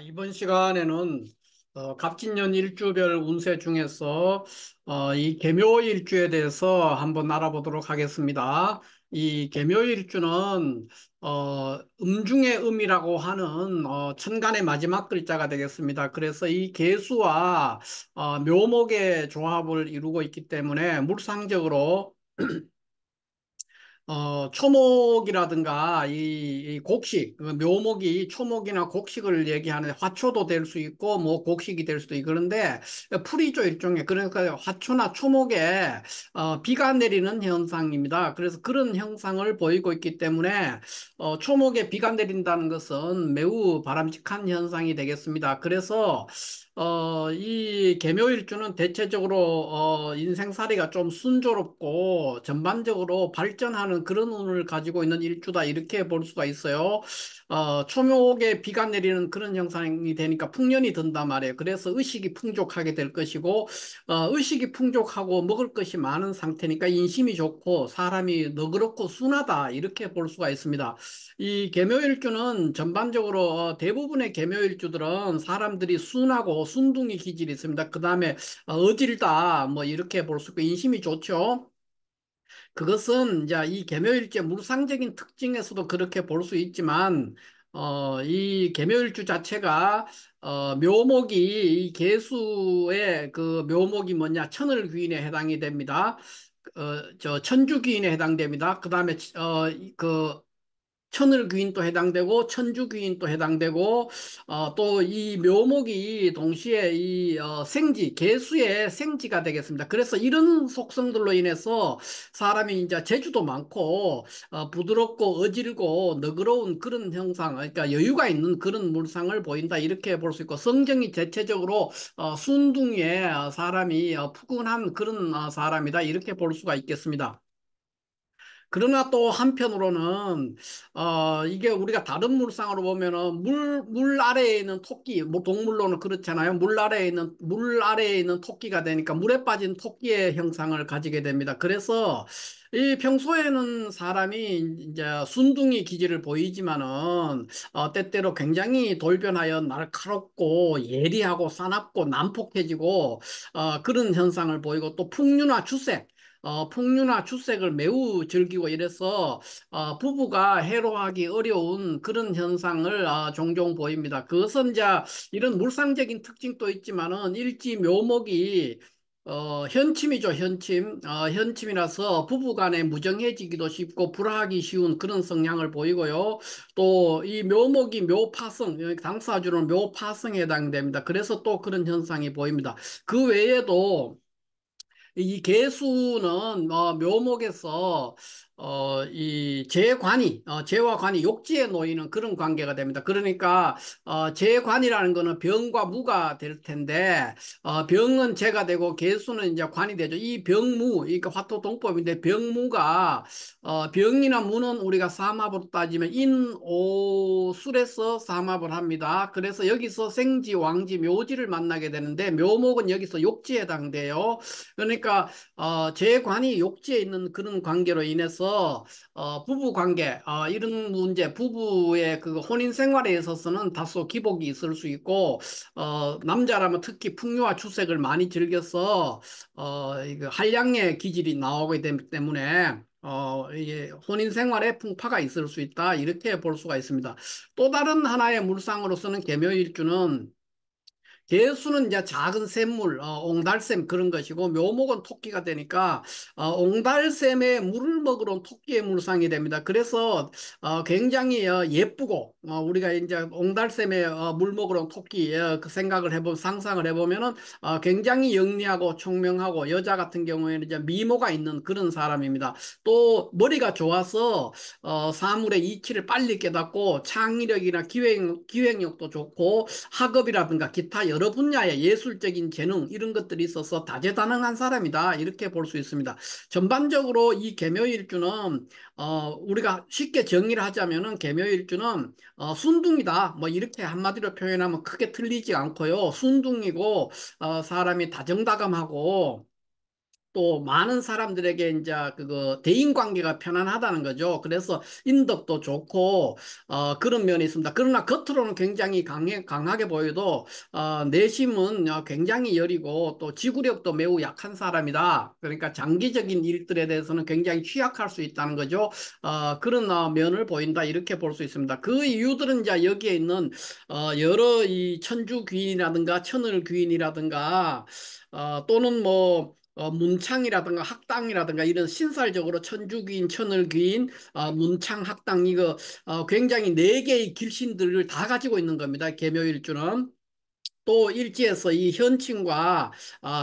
이번 시간에는 갑진년 일주별 운세 중에서 이 계묘일주에 대해서 한번 알아보도록 하겠습니다. 이 계묘일주는 음중의 음이라고 하는 천간의 마지막 글자가 되겠습니다. 그래서 이 계수와 묘목의 조합을 이루고 있기 때문에 물상적으로 초목이라든가 이 곡식, 그 묘목이 초목이나 곡식을 얘기하는 화초도 될 수 있고, 뭐 곡식이 될 수도 있고, 그런데 풀이죠, 일종의. 그러니까 화초나 초목에 비가 내리는 현상입니다. 그래서 그런 현상을 보이고 있기 때문에 초목에 비가 내린다는 것은 매우 바람직한 현상이 되겠습니다. 그래서 이 계묘일주는 대체적으로 인생살이가 좀 순조롭고 전반적으로 발전하는 그런 운을 가지고 있는 일주다 이렇게 볼 수가 있어요. 초목에 비가 내리는 그런 현상이 되니까 풍년이 든단 말이에요. 그래서 의식이 풍족하게 될 것이고 의식이 풍족하고 먹을 것이 많은 상태니까 인심이 좋고 사람이 너그럽고 순하다 이렇게 볼 수가 있습니다. 이 계묘일주는 전반적으로 대부분의 계묘일주들은 사람들이 순하고 순둥이 기질이 있습니다. 그 다음에 어질다 뭐 이렇게 볼 수 있고 인심이 좋죠. 그것은 이제 이 계묘일주의 물상적인 특징에서도 그렇게 볼 수 있지만 이 계묘일주 자체가 묘목이 이 계수의 그 묘목이 뭐냐 천을귀인에 해당이 됩니다. 저 천주귀인에 해당됩니다. 그다음에 그 천을귀인도 해당되고 천주귀인도 해당되고 또 이 묘목이 동시에 이 생지 계수의 생지가 되겠습니다. 그래서 이런 속성들로 인해서 사람이 이제 재주도 많고 부드럽고 어질고 너그러운 그런 형상, 그러니까 여유가 있는 그런 물상을 보인다 이렇게 볼 수 있고 성정이 대체적으로 순둥이에 사람이 푸근한 그런 사람이다 이렇게 볼 수가 있겠습니다. 그러나 또 한편으로는 이게 우리가 다른 물상으로 보면은 물 아래에 있는 토끼, 뭐 동물로는 그렇잖아요. 물 아래에 있는 토끼가 되니까 물에 빠진 토끼의 형상을 가지게 됩니다. 그래서 이 평소에는 사람이 이제 순둥이 기질을 보이지만은 때때로 굉장히 돌변하여 날카롭고 예리하고 사납고 난폭해지고 그런 현상을 보이고 또 풍류나 주색 풍류나 출색을 매우 즐기고 이래서 부부가 해로하기 어려운 그런 현상을 종종 보입니다. 그것은 이제 이런 물상적인 특징도 있지만은 일지 묘목이 현침이죠, 현침. 현침이라서 부부간에 무정해지기도 쉽고 불화하기 쉬운 그런 성향을 보이고요. 또 이 묘목이 묘파성, 여기 당사주는 묘파성에 해당됩니다. 그래서 또 그런 현상이 보입니다. 그 외에도 이 개수는 묘목에서 이 재관이 재와 관이 욕지에 놓이는 그런 관계가 됩니다. 그러니까 재관이라는 거는 병과 무가 될 텐데 병은 재가 되고 개수는 이제 관이 되죠. 이 병무 그러니까 화토동법인데 병무가 병이나 무는 우리가 삼합으로 따지면 인오술에서 삼합을 합니다. 그래서 여기서 생지, 왕지, 묘지를 만나게 되는데 묘목은 여기서 욕지에 해당돼요. 그러니까 재관이 욕지에 있는 그런 관계로 인해서 부부 관계 이런 문제 부부의 그 혼인 생활에 있어서는 다소 기복이 있을 수 있고 남자라면 특히 풍요와 추색을 많이 즐겨서 이거 한량의 기질이 나오게 되기 때문에 이게 혼인 생활에 풍파가 있을 수 있다 이렇게 볼 수가 있습니다. 또 다른 하나의 물상으로서는 계묘일주는 개수는 이제 작은 샘물, 옹달샘 그런 것이고 묘목은 토끼가 되니까 옹달샘에 물을 먹으러 온 토끼의 물상이 됩니다. 그래서 굉장히 예쁘고 우리가 이제 옹달샘에 물 먹으러 온 토끼 그 생각을 해보면 상상을 해보면은 굉장히 영리하고 총명하고 여자 같은 경우에는 이제 미모가 있는 그런 사람입니다. 또 머리가 좋아서 사물의 이치를 빨리 깨닫고 창의력이나 기획력도 좋고 학업이라든가 기타 여러 분야의 예술적인 재능 이런 것들이 있어서 다재다능한 사람이다 이렇게 볼 수 있습니다. 전반적으로 이 계묘일주는 우리가 쉽게 정의를 하자면은 계묘일주는 순둥이다 뭐 이렇게 한마디로 표현하면 크게 틀리지 않고요. 순둥이고 사람이 다정다감하고 또 많은 사람들에게 이제 그거 대인 관계가 편안하다는 거죠. 그래서 인덕도 좋고 그런 면이 있습니다. 그러나 겉으로는 굉장히 강하게 보여도 내심은 굉장히 여리고 또 지구력도 매우 약한 사람이다. 그러니까 장기적인 일들에 대해서는 굉장히 취약할 수 있다는 거죠. 그런 면을 보인다 이렇게 볼 수 있습니다. 그 이유들은 이제 여기에 있는 여러 이 천주 귀인이라든가 천을 귀인이라든가 또는 뭐 문창이라든가 학당이라든가 이런 신살적으로 천주귀인, 천을귀인, 문창, 학당 이거 굉장히 네 개의 길신들을 다 가지고 있는 겁니다. 개묘일주는. 또 일지에서 이 현친과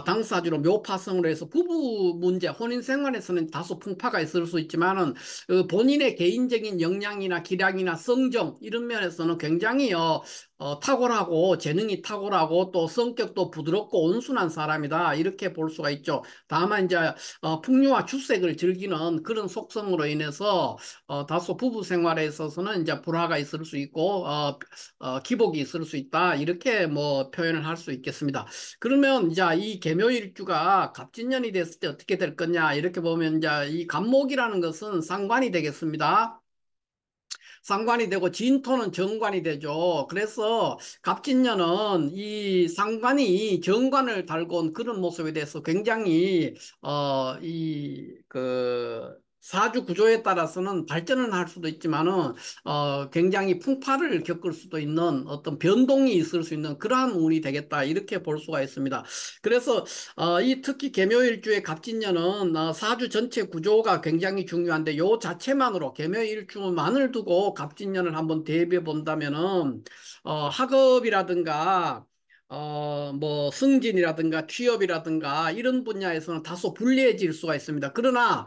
당사주로 묘파성으로 해서 부부 문제, 혼인 생활에서는 다소 풍파가 있을 수 있지만은 본인의 개인적인 역량이나 기량이나 성정 이런 면에서는 굉장히 탁월하고 재능이 탁월하고 또 성격도 부드럽고 온순한 사람이다 이렇게 볼 수가 있죠. 다만 이제 풍류와 출색을 즐기는 그런 속성으로 인해서 다소 부부 생활에 있어서는 이제 불화가 있을 수 있고 기복이 있을 수 있다 이렇게 뭐 표현을 할 수 있겠습니다. 그러면 이제 이 계묘일주가 갑진년이 됐을 때 어떻게 될 거냐 이렇게 보면 이제 이 갑목이라는 것은 상관이 되겠습니다. 상관이 되고 진토는 정관이 되죠. 그래서 갑진년은 이 상관이 정관을 달고 온 그런 모습에 대해서 굉장히 이 그 사주 구조에 따라서는 발전을 할 수도 있지만은 굉장히 풍파를 겪을 수도 있는 어떤 변동이 있을 수 있는 그러한 운이 되겠다 이렇게 볼 수가 있습니다. 그래서 이 특히 계묘일주의 갑진년은 사주 전체 구조가 굉장히 중요한데 요 자체만으로 계묘일주만을 두고 갑진년을 한번 대비해 본다면은 학업이라든가 뭐 승진이라든가 취업이라든가 이런 분야에서는 다소 불리해질 수가 있습니다. 그러나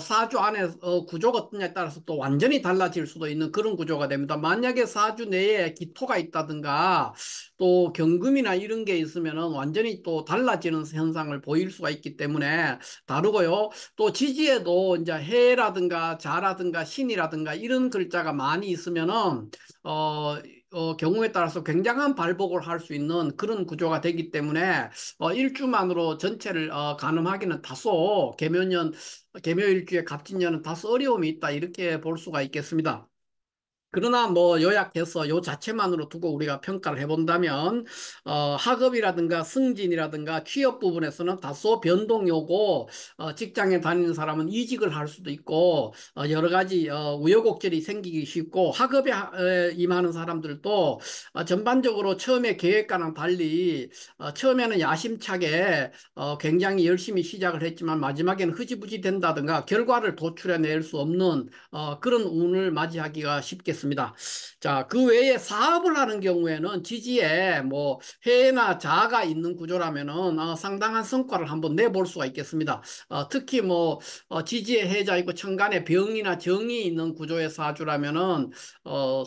사주 안에 구조가 어떠냐에 따라서 또 완전히 달라질 수도 있는 그런 구조가 됩니다. 만약에 사주 내에 기토가 있다든가 또 경금이나 이런 게 있으면은 완전히 또 달라지는 현상을 보일 수가 있기 때문에 다르고요. 또 지지에도 이제 해라든가 자라든가 신이라든가 이런 글자가 많이 있으면은 어, 경우에 따라서 굉장한 발복을 할 수 있는 그런 구조가 되기 때문에 일주만으로 전체를 가늠하기는 다소 계묘일주의 갑진년은 다소 어려움이 있다 이렇게 볼 수가 있겠습니다. 그러나 뭐 요약해서 요 자체만으로 두고 우리가 평가를 해본다면 학업이라든가 승진이라든가 취업 부분에서는 다소 변동이 오고 직장에 다니는 사람은 이직을 할 수도 있고 여러 가지 우여곡절이 생기기 쉽고 학업에 임하는 사람들도 전반적으로 처음에 계획과는 달리 처음에는 야심차게 굉장히 열심히 시작을 했지만 마지막에는 흐지부지 된다든가 결과를 도출해낼 수 없는 그런 운을 맞이하기가 쉽겠습니다. 자, 그 외에 사업을 하는 경우에는 지지에 뭐 해나 자가 있는 구조라면은 상당한 성과를 한번 내볼 수가 있겠습니다. 특히 뭐 지지에 해자 있고 천간에 병이나 정이 있는 구조의 사주라면은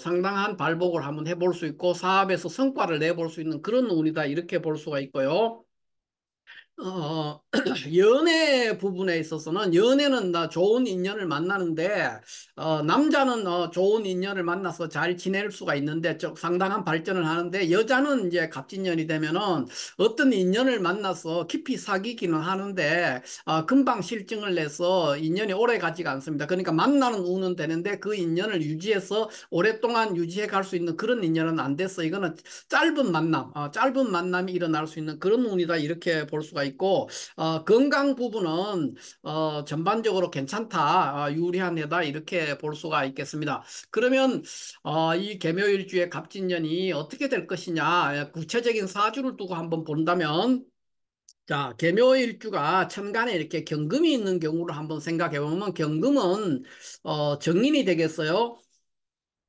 상당한 발복을 한번 해볼 수 있고 사업에서 성과를 내볼 수 있는 그런 운이다 이렇게 볼 수가 있고요. 어, 연애 부분에 있어서는 연애는 나 좋은 인연을 만나는데 남자는 좋은 인연을 만나서 잘 지낼 수가 있는데 상당한 발전을 하는데 여자는 이제 갑진년이 되면은 어떤 인연을 만나서 깊이 사귀기는 하는데 금방 실증을 내서 인연이 오래 가지가 않습니다. 그러니까 만나는 운은 되는데 그 인연을 유지해서 오랫동안 유지해 갈 수 있는 그런 인연은 안 됐어. 이거는 짧은 만남이 일어날 수 있는 그런 운이다 이렇게 볼 수가 있고 건강 부분은 전반적으로 괜찮다, 유리한 해다 이렇게 볼 수가 있겠습니다. 그러면 이 계묘일주의 갑진년이 어떻게 될 것이냐 구체적인 사주를 두고 한번 본다면 자, 계묘일주가 천간에 이렇게 경금이 있는 경우를 한번 생각해 보면 경금은 정인이 되겠어요.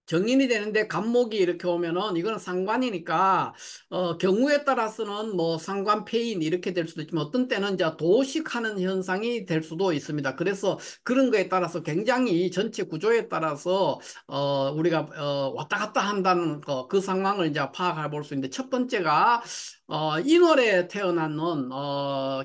정인이 되는데 간목이 이렇게 오면은 이거는 상관이니까 경우에 따라서는 뭐 상관폐인 이렇게 될 수도 있지만 어떤 때는 이제 도식하는 현상이 될 수도 있습니다. 그래서 그런 거에 따라서 굉장히 전체 구조에 따라서 우리가 왔다 갔다 한다는 그 상황을 이제 파악해 볼 수 있는데 첫 번째가 인월에 태어났는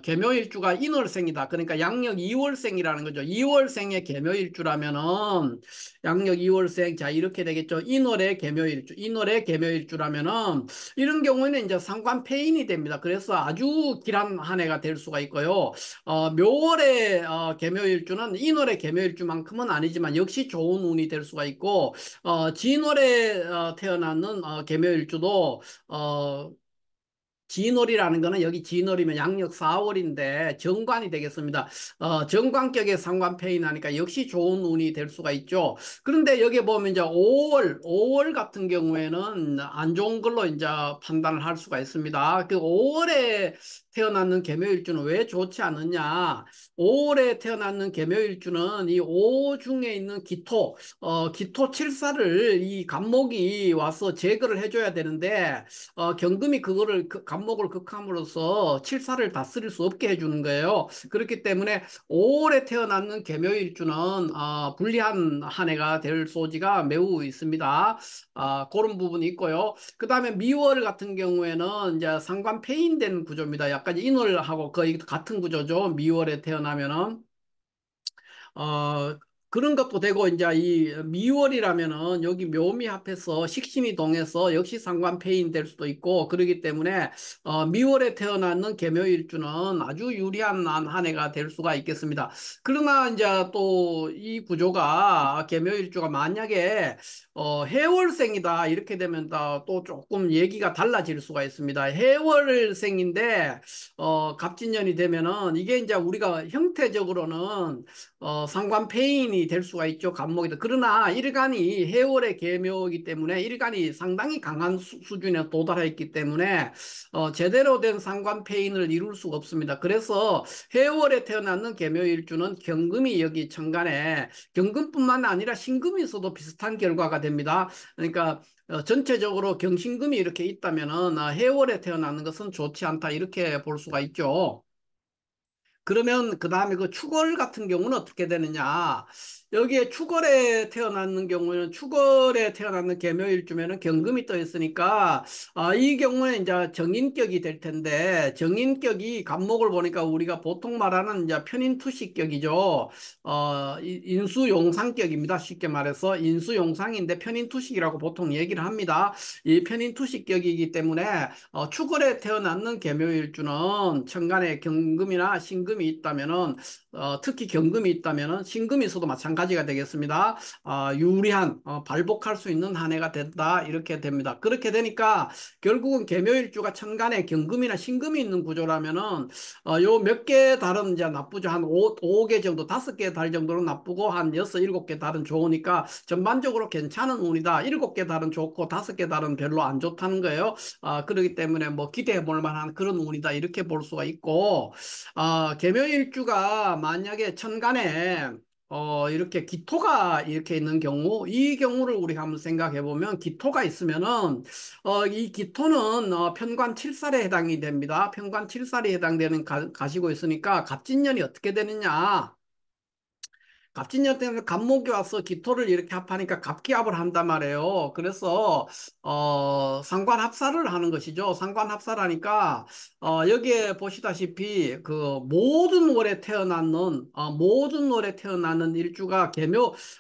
계묘일주가 인월생이다. 그러니까 양력 2월생이라는 거죠. 2월생의 계묘일주라면은 양력 2월생. 자, 이렇게 되겠죠. 인월의 개묘일주. 인월의 개묘일주라면은 이런 경우에는 이제 상관폐인이 됩니다. 그래서 아주 길한 한 해가 될 수가 있고요. 묘월의 개묘일주는 인월의 개묘일주만큼은 아니지만 역시 좋은 운이 될 수가 있고, 진월에 태어나는 개묘일주도 진월이라는 거는 여기 진월이면 양력 4월인데 정관이 되겠습니다. 정관격의 상관폐인 하니까 역시 좋은 운이 될 수가 있죠. 그런데 여기 보면 이제 5월 같은 경우에는 안 좋은 걸로 이제 판단을 할 수가 있습니다. 그 5월에 태어나는 개묘일주는 왜 좋지 않느냐? 5월에 태어나는 개묘일주는 이 5 중에 있는 기토 칠사를 이 간목이 와서 제거를 해줘야 되는데 경금이 그거를 간목을 극함으로써 칠사를 다스릴 수 없게 해주는 거예요. 그렇기 때문에 5월에 태어났는 개묘일주는 불리한 한 해가 될 소지가 매우 있습니다. 그런 부분이 있고요. 그 다음에 미월 같은 경우에는 이제 상관폐인된 구조입니다. 약간 인월하고 거의 같은 구조죠. 미월에 태어나면은. 어, 그런 것도 되고, 이제 이 미월이라면은 여기 묘미 합해서 식신이 동해서 역시 상관폐인 될 수도 있고, 그러기 때문에, 미월에 태어나는 개묘일주는 아주 유리한 한 해가 될 수가 있겠습니다. 그러나 이제 또 이 구조가 개묘일주가 만약에, 해월생이다. 이렇게 되면 또 조금 얘기가 달라질 수가 있습니다. 해월생인데, 갑진년이 되면은 이게 이제 우리가 형태적으로는 상관폐인이 될 수가 있죠. 간목이다. 그러나 일간이 해월의 계묘이기 때문에 일간이 상당히 강한 수준에 도달해 있기 때문에 제대로 된 상관폐인을 이룰 수가 없습니다. 그래서 해월에 태어나는 계묘일주는 경금이 여기 천간에 경금뿐만 아니라 신금이 있어도 비슷한 결과가 됩니다. 그러니까 전체적으로 경신금이 이렇게 있다면은 해월에 태어나는 것은 좋지 않다 이렇게 볼 수가 있죠. 그러면 그 다음에 그 축월 같은 경우는 어떻게 되느냐? 여기에 축월에 태어나는 경우에는 축월에 태어나는 개묘일주면은 경금이 떠 있으니까 이 경우에 이제 정인격이 될 텐데 정인격이 간목을 보니까 우리가 보통 말하는 이제 편인투식격이죠. 인수용상격입니다. 쉽게 말해서 인수용상인데 편인투식이라고 보통 얘기를 합니다. 이 편인투식격이기 때문에 축월에 태어났는 개묘일주는 천간에 경금이나 신금이 있다면은 특히 경금이 있다면은 신금이 있어도 마찬가지가 되겠습니다. 유리한 발복할 수 있는 한 해가 된다 이렇게 됩니다. 그렇게 되니까 결국은 개묘일주가 천간에 경금이나 신금이 있는 구조라면은 요 몇 개 달은 이제 나쁘죠. 한 5개 정도, 5개 달 정도는 나쁘고 한 6, 7개 달은 좋으니까 전반적으로 괜찮은 운이다. 7개 달은 좋고 5개 달은 별로 안 좋다는 거예요. 그렇기 때문에 뭐 기대해 볼 만한 그런 운이다 이렇게 볼 수가 있고 개묘일주가 만약에 천간에 이렇게 기토가 이렇게 있는 경우 이 경우를 우리가 한번 생각해 보면 기토가 있으면은 이 기토는 편관 칠살에 해당이 됩니다. 편관 칠살에 해당되는 가시고 있으니까 갑진년이 어떻게 되느냐 갑진년 때문에 갑목이 와서 기토를 이렇게 합하니까 갑기합을 한단 말이에요. 그래서 상관합사를 하는 것이죠. 상관합사라니까 여기에 보시다시피 그 모든 월에 태어나는 일주가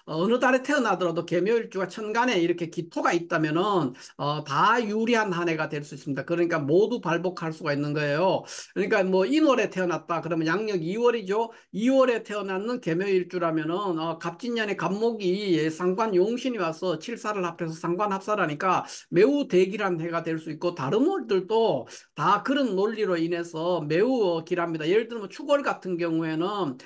어느 달에 태어나더라도 개묘일주가 천간에 이렇게 기토가 있다면은 다 유리한 한 해가 될 수 있습니다. 그러니까 모두 발복할 수가 있는 거예요. 그러니까 뭐 인월에 태어났다 그러면 양력 2월이죠. 2월에 태어났는 개묘일주라면은 갑진년의 갑목이 상관 용신이 와서 칠사를 합해서 상관합사라니까 매우 대길한 해가 될 수 있고 다른 월들도 다 그런 논리로 인해서 매우 길합니다. 예를 들면 축월 같은 경우에는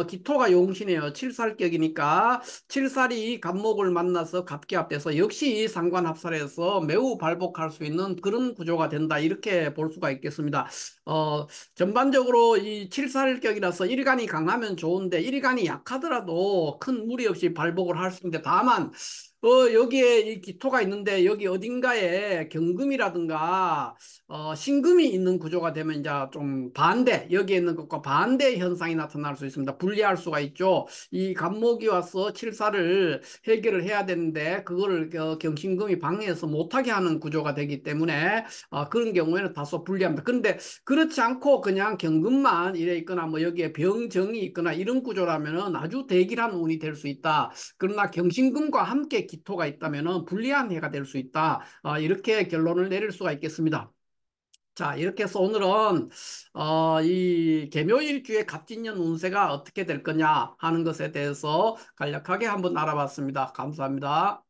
기토가 용신이에요. 칠살격이니까 칠살이 갑목을 만나서 갑기합돼서 역시 상관합살에서 매우 발복할 수 있는 그런 구조가 된다 이렇게 볼 수가 있겠습니다. 전반적으로 이 칠살격이라서 일간이 강하면 좋은데 일간이 약하더라도 큰 무리 없이 발복을 할 수 있는데 다만 여기에 이 기토가 있는데 여기 어딘가에 경금이라든가 신금이 있는 구조가 되면 이제 좀 반대, 여기에 있는 것과 반대 현상이 나타날 수 있습니다. 분리할 수가 있죠. 이 간목이 와서 칠사를 해결을 해야 되는데 그거를 경신금이 방해해서 못하게 하는 구조가 되기 때문에 그런 경우에는 다소 불리합니다. 그런데 그렇지 않고 그냥 경금만 이래 있거나 뭐 여기에 병정이 있거나 이런 구조라면은 아주 대길한 운이 될 수 있다. 그러나 경신금과 함께 기토가 있다면 불리한 해가 될 수 있다. 이렇게 결론을 내릴 수가 있겠습니다. 자, 이렇게 해서 오늘은 이 개묘일주의 갑진년 운세가 어떻게 될 거냐 하는 것에 대해서 간략하게 한번 알아봤습니다. 감사합니다.